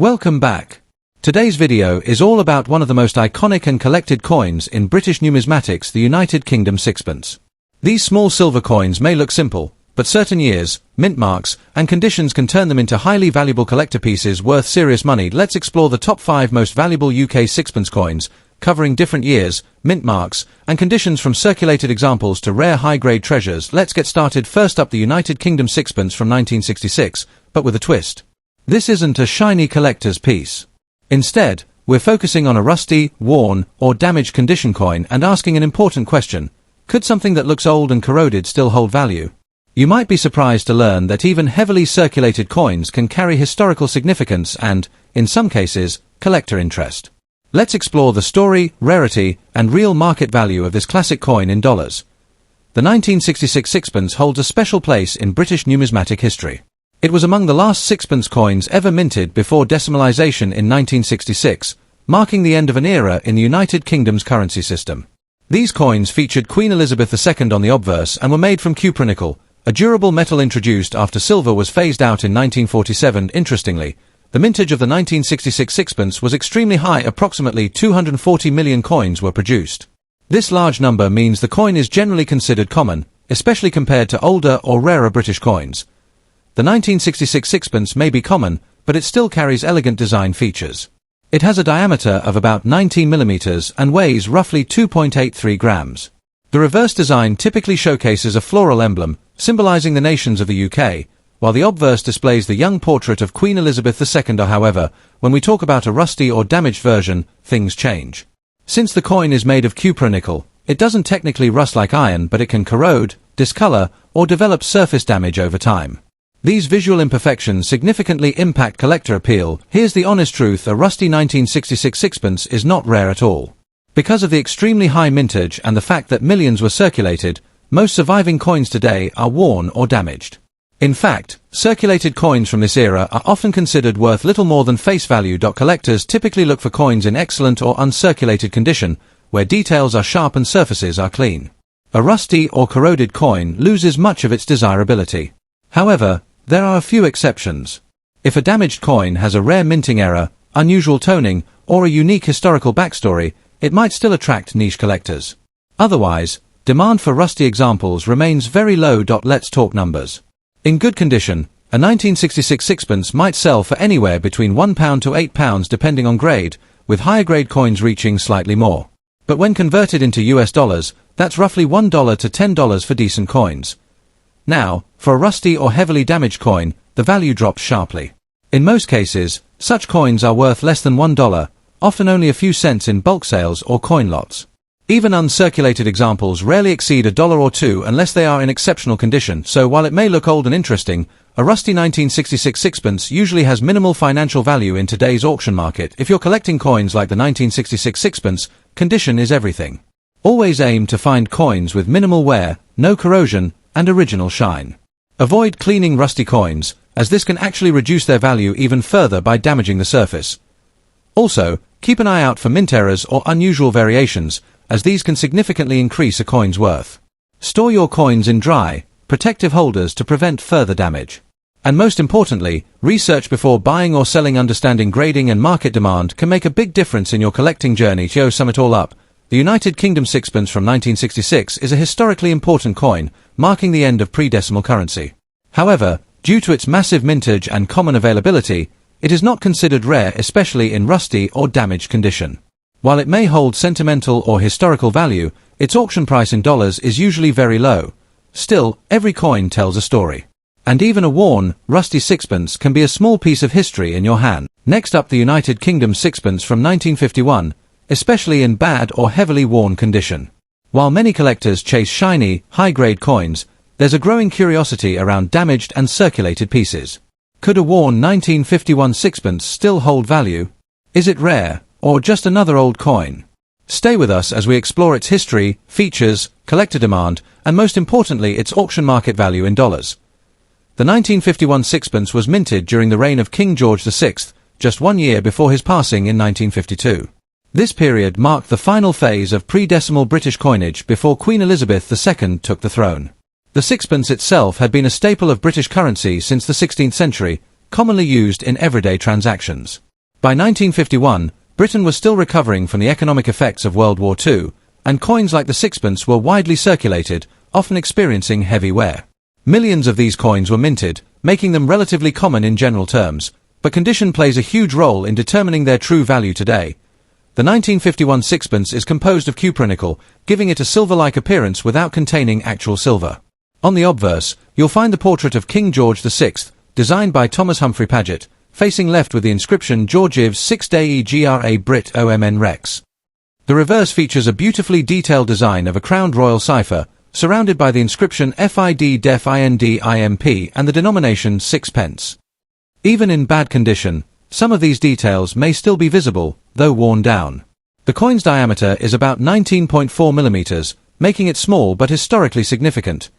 Welcome back. Today's video is all about one of the most iconic and collected coins in British numismatics, the United Kingdom sixpence. These small silver coins may look simple, but certain years, mint marks, and conditions can turn them into highly valuable collector pieces worth serious money. Let's explore the top 5 most valuable UK sixpence coins, covering different years, mint marks, and conditions from circulated examples to rare high-grade treasures. Let's get started. First up, the United Kingdom sixpence from 1966, but with a twist. This isn't a shiny collector's piece. Instead, we're focusing on a rusty, worn, or damaged condition coin and asking an important question: could something that looks old and corroded still hold value? You might be surprised to learn that even heavily circulated coins can carry historical significance and, in some cases, collector interest. Let's explore the story, rarity, and real market value of this classic coin in dollars. The 1966 sixpence holds a special place in British numismatic history. It was among the last sixpence coins ever minted before decimalisation in 1966, marking the end of an era in the United Kingdom's currency system. These coins featured Queen Elizabeth II on the obverse and were made from cupronickel, a durable metal introduced after silver was phased out in 1947. Interestingly, the mintage of the 1966 sixpence was extremely high. Approximately 240 million coins were produced. This large number means the coin is generally considered common, especially compared to older or rarer British coins. The 1966 sixpence may be common, but it still carries elegant design features. It has a diameter of about 19 mm and weighs roughly 2.83 grams. The reverse design typically showcases a floral emblem, symbolizing the nations of the UK, while the obverse displays the young portrait of Queen Elizabeth II. However, when we talk about a rusty or damaged version, things change. Since the coin is made of cupronickel, it doesn't technically rust like iron, but it can corrode, discolor, or develop surface damage over time. These visual imperfections significantly impact collector appeal. Here's the honest truth: a rusty 1966 sixpence is not rare at all. Because of the extremely high mintage and the fact that millions were circulated, most surviving coins today are worn or damaged. In fact, circulated coins from this era are often considered worth little more than face value. Collectors typically look for coins in excellent or uncirculated condition, where details are sharp and surfaces are clean. A rusty or corroded coin loses much of its desirability. However, there are a few exceptions. If a damaged coin has a rare minting error, unusual toning, or a unique historical backstory, it might still attract niche collectors. Otherwise, demand for rusty examples remains very low. Let's talk numbers. In good condition, a 1966 sixpence might sell for anywhere between £1 to £8 depending on grade, with higher grade coins reaching slightly more. But when converted into US dollars, that's roughly $1 to $10 for decent coins. Now, for a rusty or heavily damaged coin, the value drops sharply. In most cases, such coins are worth less than $1, often only a few cents in bulk sales or coin lots. Even uncirculated examples rarely exceed $1 or $2 unless they are in exceptional condition. So while it may look old and interesting, a rusty 1966 sixpence usually has minimal financial value in today's auction market. If you're collecting coins like the 1966 sixpence, condition is everything. Always aim to find coins with minimal wear, no corrosion, and original shine. Avoid cleaning rusty coins, as this can actually reduce their value even further by damaging the surface. Also, keep an eye out for mint errors or unusual variations, as these can significantly increase a coin's worth. Store your coins in dry, protective holders to prevent further damage. And most importantly, research before buying or selling. Understanding grading and market demand can make a big difference in your collecting journey. To sum it all up, the United Kingdom sixpence from 1966 is a historically important coin, marking the end of pre-decimal currency. However, due to its massive mintage and common availability, it is not considered rare, especially in rusty or damaged condition. While it may hold sentimental or historical value, its auction price in dollars is usually very low. Still, every coin tells a story. And even a worn, rusty sixpence can be a small piece of history in your hand. Next up, the United Kingdom sixpence from 1951, especially in bad or heavily worn condition. While many collectors chase shiny, high-grade coins, there's a growing curiosity around damaged and circulated pieces. Could a worn 1951 sixpence still hold value? Is it rare, or just another old coin? Stay with us as we explore its history, features, collector demand, and most importantly its auction market value in dollars. The 1951 sixpence was minted during the reign of King George VI, just 1 year before his passing in 1952. This period marked the final phase of pre-decimal British coinage before Queen Elizabeth II took the throne. The sixpence itself had been a staple of British currency since the 16th century, commonly used in everyday transactions. By 1951, Britain was still recovering from the economic effects of World War II, and coins like the sixpence were widely circulated, often experiencing heavy wear. Millions of these coins were minted, making them relatively common in general terms, but condition plays a huge role in determining their true value today. The 1951 sixpence is composed of cupronickel, giving it a silver-like appearance without containing actual silver. On the obverse, you'll find the portrait of King George VI, designed by Thomas Humphrey Paget, facing left with the inscription George Ives 6 Dei Gra Brit Omn Rex. The reverse features a beautifully detailed design of a crowned royal cipher, surrounded by the inscription FID Def IND IMP and the denomination sixpence. Even in bad condition, some of these details may still be visible, though worn down. The coin's diameter is about 19.4 millimeters, making it small but historically significant.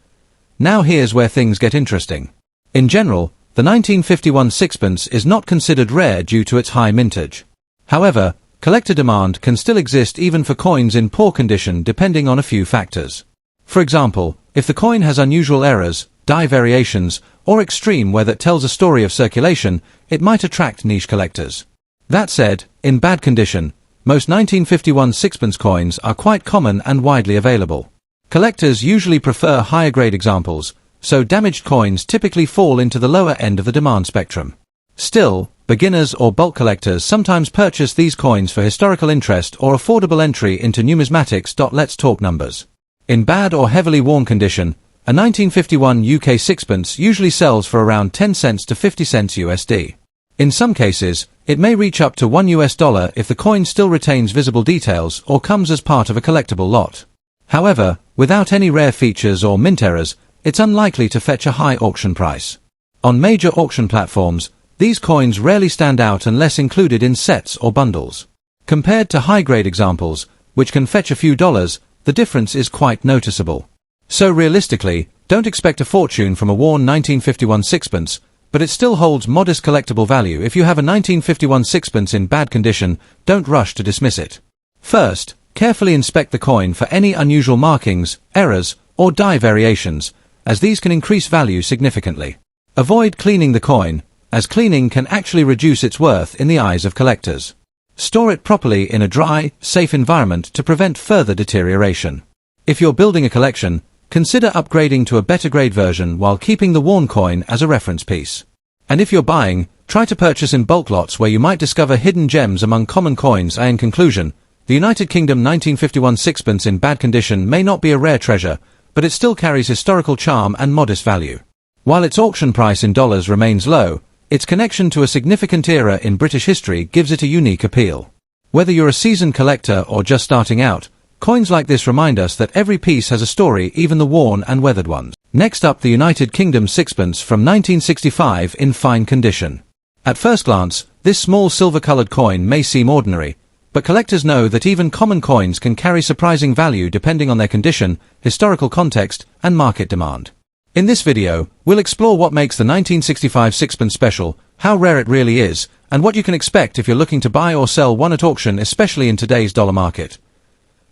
Now here's where things get interesting. In general, the 1951 sixpence is not considered rare due to its high mintage. However, collector demand can still exist even for coins in poor condition depending on a few factors. For example, if the coin has unusual errors, die variations, or extreme wear that tells a story of circulation, it might attract niche collectors. That said, in bad condition, most 1951 sixpence coins are quite common and widely available. Collectors usually prefer higher grade examples, so damaged coins typically fall into the lower end of the demand spectrum. Still, beginners or bulk collectors sometimes purchase these coins for historical interest or affordable entry into Numismatics. Let's talk numbers. In bad or heavily worn condition, a 1951 UK sixpence usually sells for around 10 cents to 50 cents USD. In some cases, it may reach up to $1 if the coin still retains visible details or comes as part of a collectible lot. However, without any rare features or mint errors, it's unlikely to fetch a high auction price. On major auction platforms, these coins rarely stand out unless included in sets or bundles. Compared to high-grade examples, which can fetch a few dollars, the difference is quite noticeable. So realistically, don't expect a fortune from a worn 1951 sixpence, but it still holds modest collectible value. If you have a 1951 sixpence in bad condition, don't rush to dismiss it. First, carefully inspect the coin for any unusual markings, errors, or die variations, as these can increase value significantly. Avoid cleaning the coin, as cleaning can actually reduce its worth in the eyes of collectors. Store it properly in a dry, safe environment to prevent further deterioration. If you're building a collection, consider upgrading to a better grade version while keeping the worn coin as a reference piece. And if you're buying, try to purchase in bulk lots where you might discover hidden gems among common coins. In conclusion, the United Kingdom 1951 sixpence in bad condition may not be a rare treasure, but it still carries historical charm and modest value. While its auction price in dollars remains low, its connection to a significant era in British history gives it a unique appeal. Whether you're a seasoned collector or just starting out, coins like this remind us that every piece has a story, even the worn and weathered ones. Next up, the United Kingdom sixpence from 1965 in fine condition. At first glance, this small silver-colored coin may seem ordinary, but collectors know that even common coins can carry surprising value depending on their condition, historical context, and market demand. In this video, we'll explore what makes the 1965 sixpence special, how rare it really is, and what you can expect if you're looking to buy or sell one at auction, especially in today's dollar market.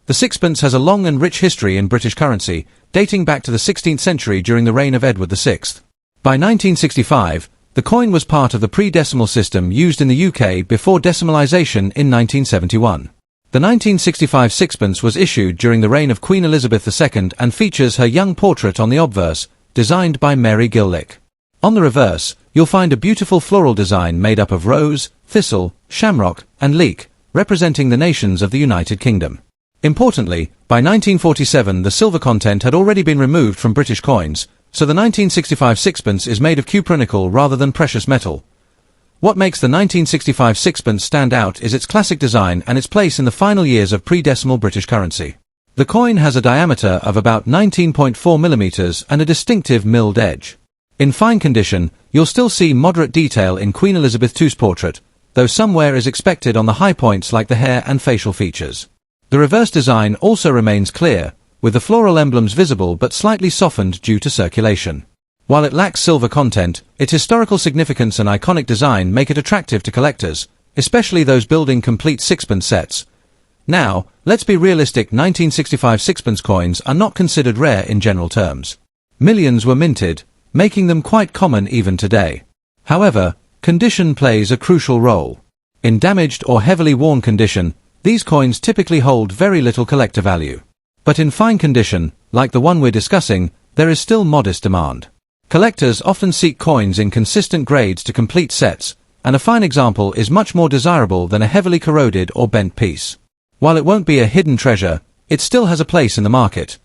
The sixpence has a long and rich history in British currency, dating back to the 16th century during the reign of Edward VI. By 1965, the coin was part of the pre-decimal system used in the UK before decimalisation in 1971. The 1965 sixpence was issued during the reign of Queen Elizabeth II and features her young portrait on the obverse, designed by Mary Gillick. On the reverse, you'll find a beautiful floral design made up of rose, thistle, shamrock, and leek, representing the nations of the United Kingdom. Importantly, by 1947 the silver content had already been removed from British coins, so the 1965 sixpence is made of cupronickel rather than precious metal. What makes the 1965 sixpence stand out is its classic design and its place in the final years of pre-decimal British currency. The coin has a diameter of about 19.4 millimeters and a distinctive milled edge. In fine condition, you'll still see moderate detail in Queen Elizabeth II's portrait, though some wear is expected on the high points like the hair and facial features. The reverse design also remains clear, with the floral emblems visible but slightly softened due to circulation. While it lacks silver content, its historical significance and iconic design make it attractive to collectors, especially those building complete sixpence sets. Now, let's be realistic, 1965 sixpence coins are not considered rare in general terms. Millions were minted, making them quite common even today. However, condition plays a crucial role. In damaged or heavily worn condition, these coins typically hold very little collector value. But in fine condition, like the one we're discussing, there is still modest demand. Collectors often seek coins in consistent grades to complete sets, and a fine example is much more desirable than a heavily corroded or bent piece. While it won't be a hidden treasure, it still has a place in the market.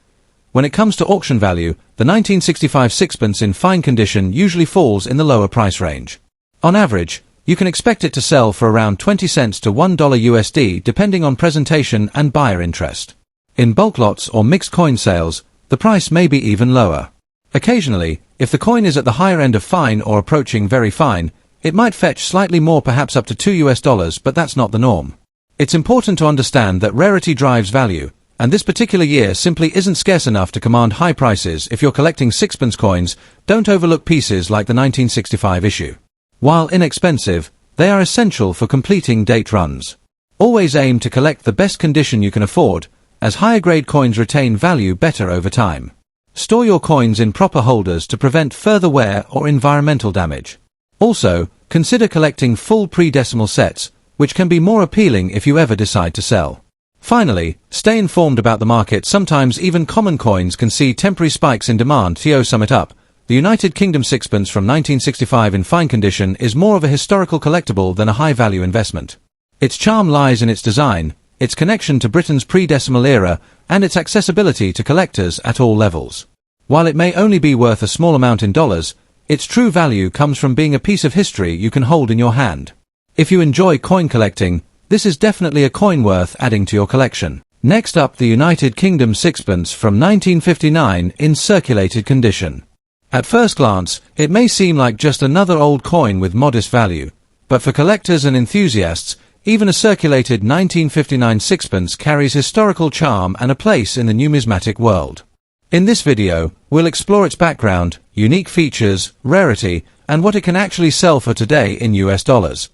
When it comes to auction value, the 1965 sixpence in fine condition usually falls in the lower price range. On average, you can expect it to sell for around 20 cents to $1 USD depending on presentation and buyer interest. In bulk lots or mixed coin sales, the price may be even lower. Occasionally, if the coin is at the higher end of fine or approaching very fine, it might fetch slightly more, perhaps up to $2, but that's not the norm. It's important to understand that rarity drives value, and this particular year simply isn't scarce enough to command high prices. If you're collecting sixpence coins, don't overlook pieces like the 1965 issue. While inexpensive, they are essential for completing date runs. Always aim to collect the best condition you can afford, as higher grade coins retain value better over time. Store your coins in proper holders to prevent further wear or environmental damage. Also, consider collecting full pre-decimal sets, which can be more appealing if you ever decide to sell. Finally, stay informed about the market. Sometimes even common coins can see temporary spikes in demand. To sum it up, the United Kingdom sixpence from 1965 in fine condition is more of a historical collectible than a high-value investment. Its charm lies in its design, its connection to Britain's pre-decimal era, and its accessibility to collectors at all levels. While it may only be worth a small amount in dollars, its true value comes from being a piece of history you can hold in your hand. If you enjoy coin collecting, this is definitely a coin worth adding to your collection. Next up, the United Kingdom sixpence from 1959 in circulated condition. At first glance, it may seem like just another old coin with modest value, but for collectors and enthusiasts, even a circulated 1959 sixpence carries historical charm and a place in the numismatic world. In this video, we'll explore its background, unique features, rarity, and what it can actually sell for today in US dollars.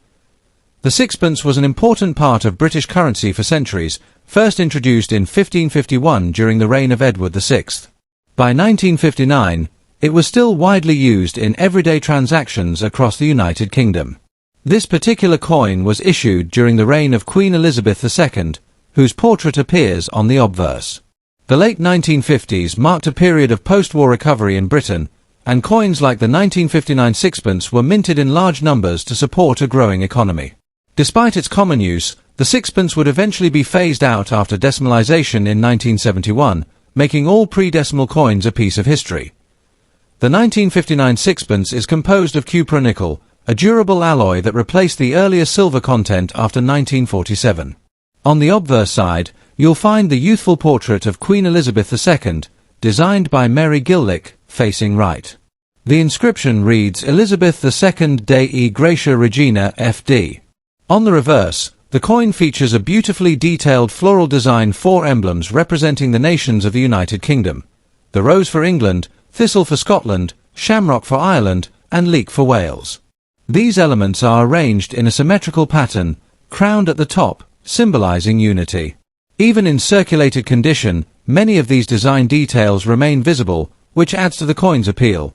The sixpence was an important part of British currency for centuries, first introduced in 1551 during the reign of Edward VI. By 1959, it was still widely used in everyday transactions across the United Kingdom. This particular coin was issued during the reign of Queen Elizabeth II, whose portrait appears on the obverse. The late 1950s marked a period of post-war recovery in Britain, and coins like the 1959 sixpence were minted in large numbers to support a growing economy. Despite its common use, the sixpence would eventually be phased out after decimalization in 1971, making all pre-decimal coins a piece of history. The 1959 sixpence is composed of cupronickel, a durable alloy that replaced the earlier silver content after 1947. On the obverse side, you'll find the youthful portrait of Queen Elizabeth II, designed by Mary Gillick, facing right. The inscription reads Elizabeth II Dei Gratia Regina FD. On the reverse, the coin features a beautifully detailed floral design, 4 emblems representing the nations of the United Kingdom: the rose for England, thistle for Scotland, shamrock for Ireland, and leek for Wales. These elements are arranged in a symmetrical pattern, crowned at the top, symbolizing unity. Even in circulated condition, many of these design details remain visible, which adds to the coin's appeal.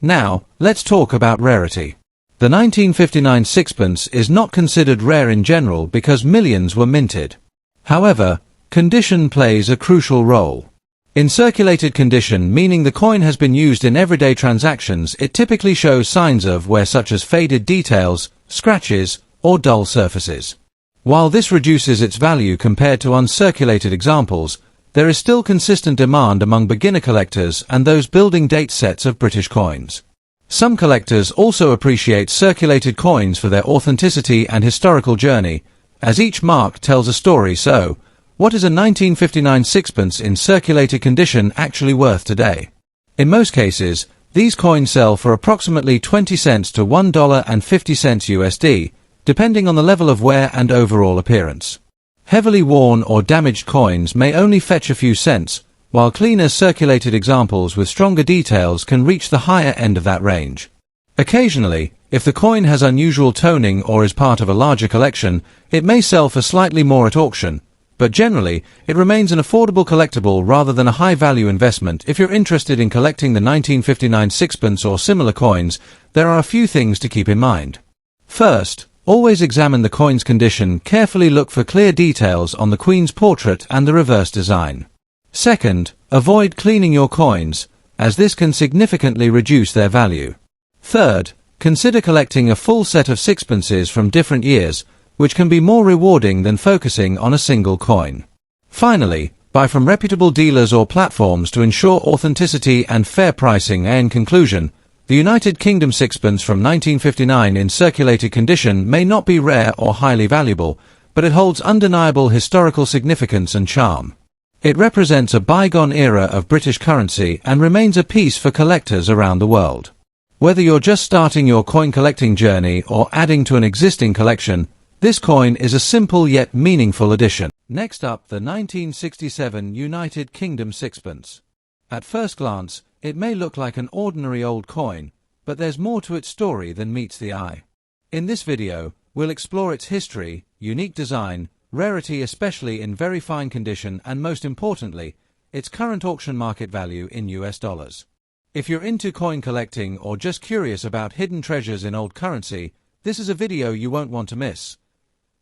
Now, let's talk about rarity. The 1959 sixpence is not considered rare in general because millions were minted. However, condition plays a crucial role. In circulated condition, meaning the coin has been used in everyday transactions, it typically shows signs of wear such as faded details, scratches, or dull surfaces. While this reduces its value compared to uncirculated examples, there is still consistent demand among beginner collectors and those building date sets of British coins. Some collectors also appreciate circulated coins for their authenticity and historical journey, as each mark tells a story. So, what is a 1959 sixpence in circulated condition actually worth today? In most cases, these coins sell for approximately 20 cents to $1.50 USD, depending on the level of wear and overall appearance. Heavily worn or damaged coins may only fetch a few cents, while cleaner circulated examples with stronger details can reach the higher end of that range. Occasionally, if the coin has unusual toning or is part of a larger collection, it may sell for slightly more at auction, but generally, it remains an affordable collectible rather than a high-value investment. If you're interested in collecting the 1959 sixpence or similar coins, there are a few things to keep in mind. First, Always examine the coin's condition. Carefully look for clear details on the Queen's portrait and the reverse design. Second, avoid cleaning your coins, as this can significantly reduce their value. Third, consider collecting a full set of sixpences from different years, which can be more rewarding than focusing on a single coin. Finally, buy from reputable dealers or platforms to ensure authenticity and fair pricing. In conclusion, the United Kingdom sixpence from 1959 in circulated condition may not be rare or highly valuable, but it holds undeniable historical significance and charm. It represents a bygone era of British currency and remains a piece for collectors around the world. Whether you're just starting your coin collecting journey or adding to an existing collection, this coin is a simple yet meaningful addition. Next up, the 1967 United Kingdom sixpence. At first glance, it may look like an ordinary old coin, but there's more to its story than meets the eye. In this video, we'll explore its history, unique design, rarity especially in very fine condition, and most importantly, its current auction market value in US dollars. If you're into coin collecting or just curious about hidden treasures in old currency, this is a video you won't want to miss.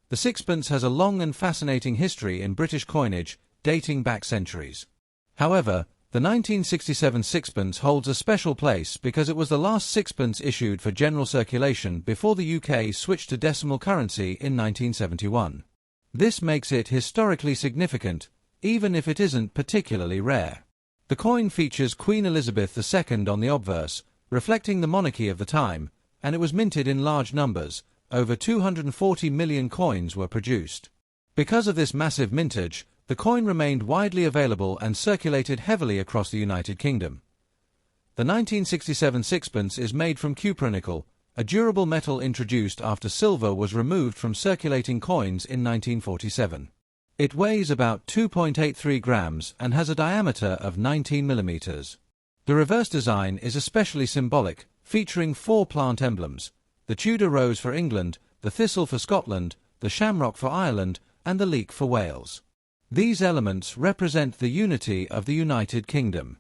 The sixpence has a long and fascinating history in British coinage, dating back centuries. However, the 1967 sixpence holds a special place because it was the last sixpence issued for general circulation before the UK switched to decimal currency in 1971. This makes it historically significant, even if it isn't particularly rare. The coin features Queen Elizabeth II on the obverse, reflecting the monarchy of the time, and it was minted in large numbers. Over 240 million coins were produced. Because of this massive mintage, the coin remained widely available and circulated heavily across the United Kingdom. The 1967 sixpence is made from cupronickel, a durable metal introduced after silver was removed from circulating coins in 1947. It weighs about 2.83 grams and has a diameter of 19 millimeters. The reverse design is especially symbolic, featuring 4 plant emblems: the Tudor rose for England, the thistle for Scotland, the shamrock for Ireland, and the leek for Wales. These elements represent the unity of the United Kingdom.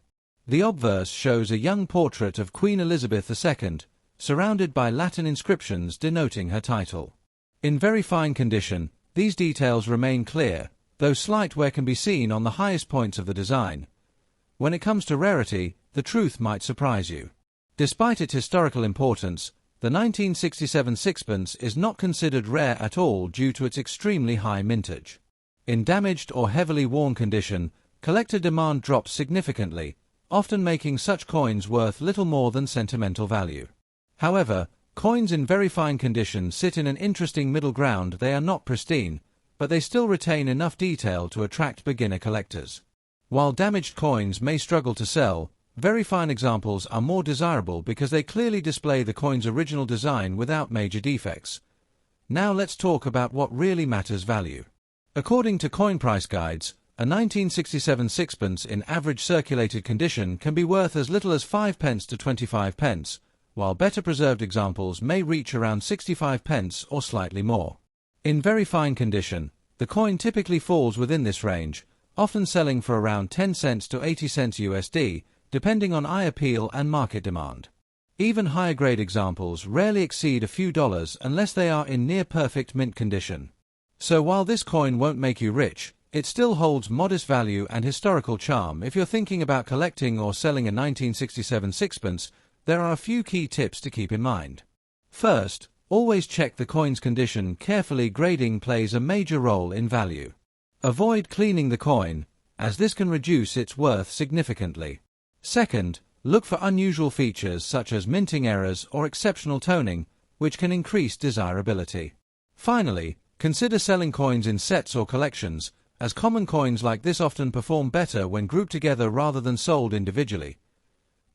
The obverse shows a young portrait of Queen Elizabeth II, surrounded by Latin inscriptions denoting her title. In very fine condition, these details remain clear, though slight wear can be seen on the highest points of the design. When it comes to rarity, the truth might surprise you. Despite its historical importance, the 1967 sixpence is not considered rare at all due to its extremely high mintage. In damaged or heavily worn condition, collector demand drops significantly, often making such coins worth little more than sentimental value. However, coins in very fine condition sit in an interesting middle ground. They are not pristine, but they still retain enough detail to attract beginner collectors. While damaged coins may struggle to sell, very fine examples are more desirable because they clearly display the coin's original design without major defects. Now let's talk about what really matters: value. According to coin price guides, a 1967 sixpence in average circulated condition can be worth as little as 5 pence to 25 pence, while better preserved examples may reach around 65 pence or slightly more. In very fine condition, the coin typically falls within this range, often selling for around 10 cents to 80 cents USD, depending on eye appeal and market demand. Even higher grade examples rarely exceed a few dollars unless they are in near perfect mint condition. So while this coin won't make you rich, it still holds modest value and historical charm. If you're thinking about collecting or selling a 1967 sixpence, there are a few key tips to keep in mind. First, always check the coin's condition carefully. Grading plays a major role in value. Avoid cleaning the coin, as this can reduce its worth significantly. Second, look for unusual features such as minting errors or exceptional toning, which can increase desirability. Finally, consider selling coins in sets or collections, as common coins like this often perform better when grouped together rather than sold individually.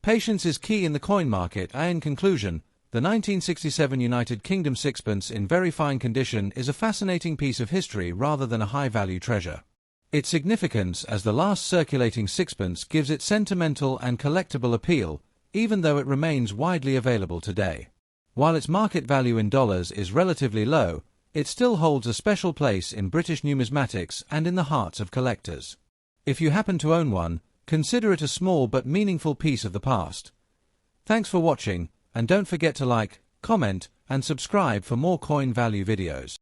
Patience is key in the coin market. In conclusion, the 1967 United Kingdom sixpence in very fine condition is a fascinating piece of history rather than a high-value treasure. Its significance as the last circulating sixpence gives it sentimental and collectible appeal, even though it remains widely available today. While its market value in dollars is relatively low, it still holds a special place in British numismatics and in the hearts of collectors. If you happen to own one, consider it a small but meaningful piece of the past. Thanks for watching, and don't forget to like, comment, and subscribe for more coin value videos.